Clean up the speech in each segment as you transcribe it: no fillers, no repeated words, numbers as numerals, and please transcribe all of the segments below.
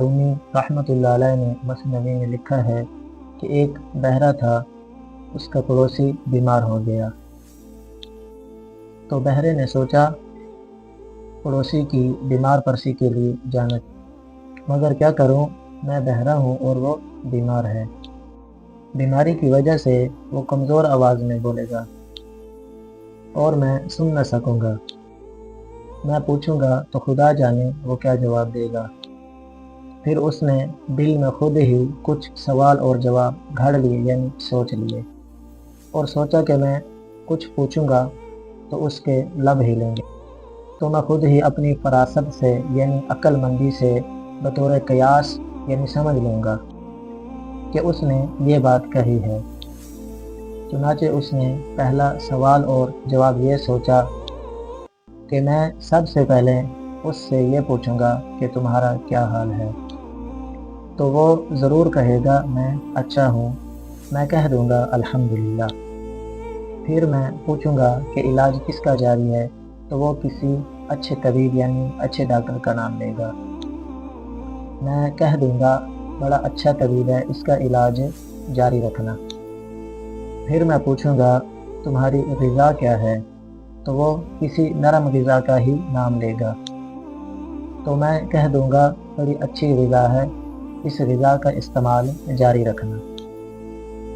بارونی رحمۃ اللہ علیہ نے مثنوی میں لکھا ہے کہ ایک بہرہ تھا، اس کا پڑوسی بیمار ہو گیا تو بہرے نے سوچا پڑوسی کی بیمار پرسی کے لیے جانا، مگر کیا کروں، میں بہرہ ہوں اور وہ بیمار ہے۔ بیماری کی وجہ سے وہ کمزور آواز میں بولے گا اور میں سن نہ سکوں گا۔ میں پوچھوں گا تو خدا جانے وہ کیا جواب دے گا۔ پھر اس نے دل میں خود ہی کچھ سوال اور جواب گھڑ لیے، یعنی سوچ لیے، اور سوچا کہ میں کچھ پوچھوں گا تو اس کے لب ہلیں گے، تو میں خود ہی اپنی فراست سے یعنی عقل مندی سے بطور قیاس یعنی سمجھ لوں گا کہ اس نے یہ بات کہی ہے۔ چنانچہ اس نے پہلا سوال اور جواب یہ سوچا کہ میں سب سے پہلے اس سے یہ پوچھوں گا کہ تمہارا کیا حال ہے، تو وہ ضرور کہے گا میں اچھا ہوں، میں کہہ دوں گا الحمدللہ۔ پھر میں پوچھوں گا کہ علاج کس کا جاری ہے، تو وہ کسی اچھے طبیب یعنی اچھے ڈاکٹر کا نام لے گا۔ میں کہہ دوں گا بڑا اچھا طبیب ہے، اس کا علاج جاری رکھنا۔ پھر میں پوچھوں گا تمہاری غذا کیا ہے، تو وہ کسی نرم غذا کا ہی نام لے گا، تو میں کہہ دوں گا بڑی اچھی غذا ہے، اس غذا کا استعمال جاری رکھنا۔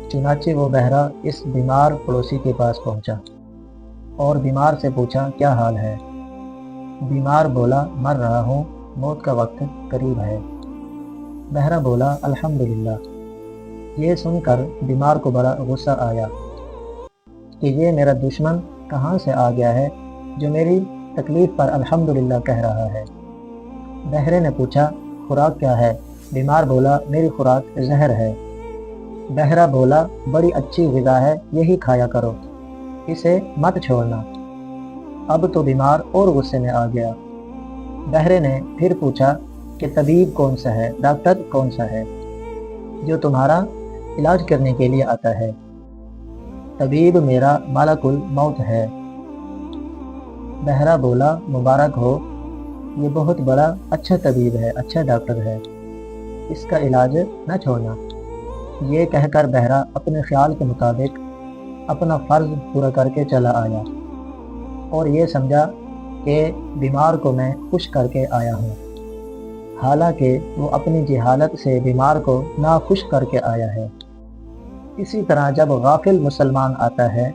چنانچہ وہ بہرہ اس بیمار پڑوسی کے پاس پہنچا اور بیمار سے پوچھا کیا حال ہے۔ بیمار بولا مر رہا ہوں، موت کا وقت قریب ہے۔ بہرہ بولا الحمدللہ۔ یہ سن کر بیمار کو بڑا غصہ آیا کہ یہ میرا دشمن کہاں سے آ گیا ہے جو میری تکلیف پر الحمدللہ کہہ رہا ہے۔ بہرے نے پوچھا خوراک کیا ہے؟ بیمار بولا میری خوراک زہر ہے۔ بہرہ بولا بڑی اچھی غذا ہے، یہی کھایا کرو، اسے مت چھوڑنا۔ اب تو بیمار اور غصے میں آ گیا۔ بہرے نے پھر پوچھا کہ طبیب کون سا ہے، ڈاکٹر کون سا ہے جو تمہارا علاج کرنے کے لیے آتا ہے؟ طبیب میرا ملک الموت ہے۔ بہرہ بولا مبارک ہو، یہ بہت بڑا اچھا طبیب ہے، اچھا ڈاکٹر ہے، اس کا علاج نہ چھوڑنا۔ یہ کہہ کر بہرہ اپنے خیال کے مطابق اپنا فرض پورا کر کے چلا آیا اور یہ سمجھا کہ بیمار کو میں خوش کر کے آیا ہوں، حالانکہ وہ اپنی جہالت سے بیمار کو ناخوش کر کے آیا ہے۔ اسی طرح جب غافل مسلمان آتا ہے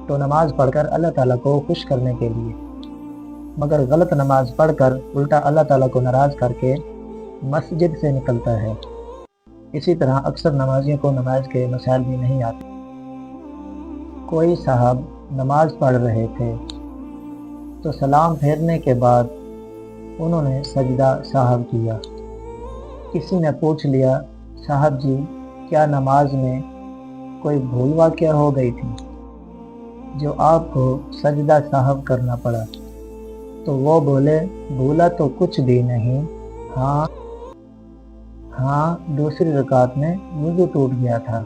تو نماز پڑھ کر اللہ تعالیٰ کو خوش کرنے کے لیے، مگر غلط نماز پڑھ کر الٹا اللہ تعالیٰ کو ناراض کر کے مسجد سے نکلتا ہے۔ اسی طرح اکثر نمازیوں کو نماز کے مسائل بھی نہیں آتے۔ کوئی صاحب نماز پڑھ رہے تھے تو سلام پھیرنے کے بعد انہوں نے سجدہ سہو کیا۔ کسی نے پوچھ لیا صاحب جی کیا نماز میں کوئی بھول واقعہ ہو گئی تھی جو آپ کو سجدہ سہو کرنا پڑا؟ تو وہ بولے بھولا تو کچھ بھی نہیں، ہاں دوسری رکعت میں وضو ٹوٹ گیا تھا،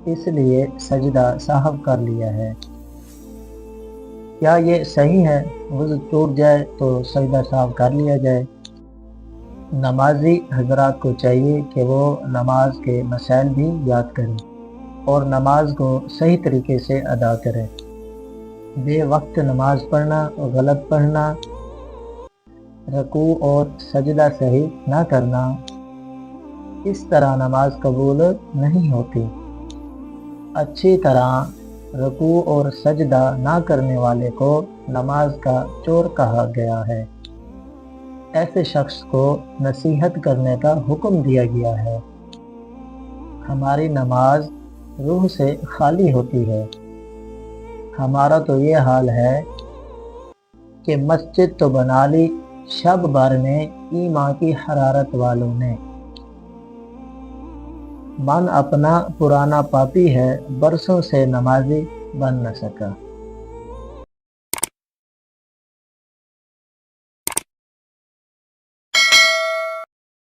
اس لیے سجدہ سہو کر لیا ہے۔ کیا یہ صحیح ہے وضو ٹوٹ جائے تو سجدہ سہو کر لیا جائے؟ نمازی حضرات کو چاہیے کہ وہ نماز کے مسائل بھی یاد کریں اور نماز کو صحیح طریقے سے ادا کریں۔ بے وقت نماز پڑھنا، غلط پڑھنا، رکوع اور سجدہ صحیح نہ کرنا، اس طرح نماز قبول نہیں ہوتی۔ اچھی طرح رکوع اور سجدہ نہ کرنے والے کو نماز کا چور کہا گیا ہے۔ ایسے شخص کو نصیحت کرنے کا حکم دیا گیا ہے۔ ہماری نماز روح سے خالی ہوتی ہے۔ ہمارا تو یہ حال ہے کہ مسجد تو بنا لی شب بھر میں ایمان کی حرارت والوں نے، من اپنا پرانا پاپی ہے، برسوں سے نمازی بن نہ سکا۔